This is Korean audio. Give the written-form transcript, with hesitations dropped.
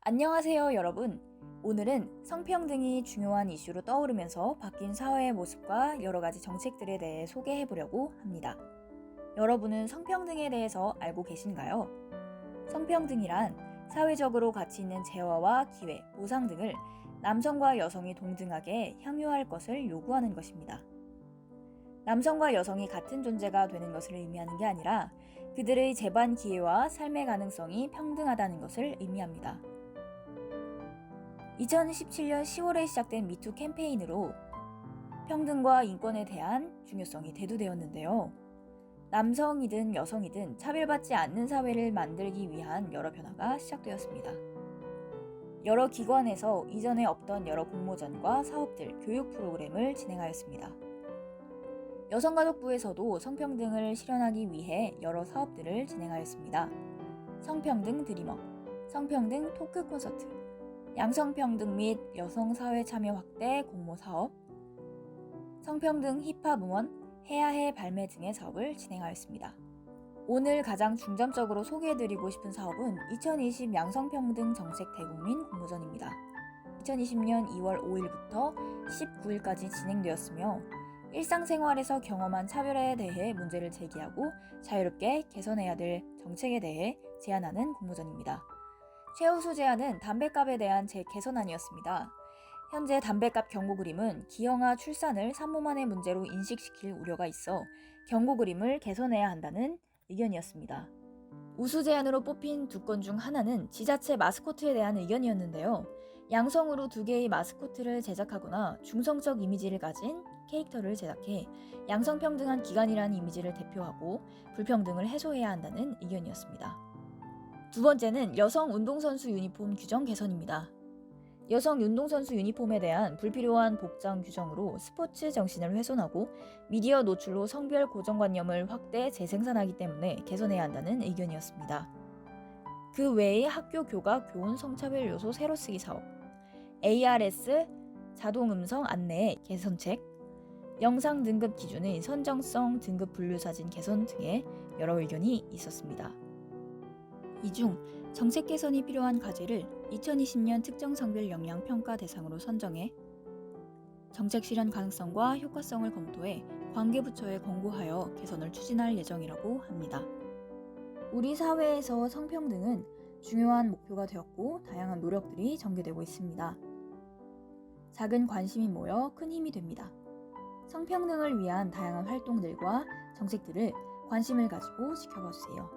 안녕하세요, 여러분. 오늘은 성평등이 중요한 이슈로 떠오르면서 바뀐 사회의 모습과 여러 가지 정책들에 대해 소개해 보려고 합니다. 여러분은 성평등에 대해서 알고 계신가요? 성평등이란 사회적으로 가치 있는 재화와 기회, 보상 등을 남성과 여성이 동등하게 향유할 것을 요구하는 것입니다. 남성과 여성이 같은 존재가 되는 것을 의미하는 게 아니라 그들의 재반 기회와 삶의 가능성이 평등하다는 것을 의미합니다. 2017년 10월에 시작된 미투 캠페인으로 평등과 인권에 대한 중요성이 대두되었는데요. 남성이든 여성이든 차별받지 않는 사회를 만들기 위한 여러 변화가 시작되었습니다. 여러 기관에서 이전에 없던 여러 공모전과 사업들, 교육 프로그램을 진행하였습니다. 여성가족부에서도 성평등을 실현하기 위해 여러 사업들을 진행하였습니다. 성평등 드리머, 성평등 토크 콘서트, 양성평등 및 여성사회 참여 확대 공모 사업, 성평등 힙합 음원, 해야 해 발매 등의 사업을 진행하였습니다. 오늘 가장 중점적으로 소개해드리고 싶은 사업은 2020 양성평등 정책 대국민 공모전입니다. 2020년 2월 5일부터 19일까지 진행되었으며 일상생활에서 경험한 차별에 대해 문제를 제기하고 자유롭게 개선해야 될 정책에 대해 제안하는 공모전입니다. 최우수 제안은 담뱃값에 대한 개선안이었습니다. 현재 담뱃값 경고 그림은 기형아 출산을 산모만의 문제로 인식시킬 우려가 있어 경고 그림을 개선해야 한다는 의견이었습니다. 우수 제안으로 뽑힌 두 건 중 하나는 지자체 마스코트에 대한 의견이었는데요. 양성으로 2개의 마스코트를 제작하거나 중성적 이미지를 가진 캐릭터를 제작해 양성평등한 기관이라는 이미지를 대표하고 불평등을 해소해야 한다는 의견이었습니다. 두 번째는 여성 운동선수 유니폼 규정 개선입니다. 여성 운동선수 유니폼에 대한 불필요한 복장 규정으로 스포츠 정신을 훼손하고 미디어 노출로 성별 고정관념을 확대 재생산하기 때문에 개선해야 한다는 의견이었습니다. 그 외에 학교 교과 교훈 성차별 요소 새로 쓰기 사업, ARS 자동 음성 안내 개선책, 영상 등급 기준의 선정성 등급 분류 사진 개선 등의 여러 의견이 있었습니다. 이 중 정책 개선이 필요한 과제를 2020년 특정 성별 역량 평가 대상으로 선정해 정책 실현 가능성과 효과성을 검토해 관계부처에 권고하여 개선을 추진할 예정이라고 합니다. 우리 사회에서 성평등은 중요한 목표가 되었고 다양한 노력들이 전개되고 있습니다. 작은 관심이 모여 큰 힘이 됩니다. 성평등을 위한 다양한 활동들과 정책들을 관심을 가지고 지켜봐 주세요.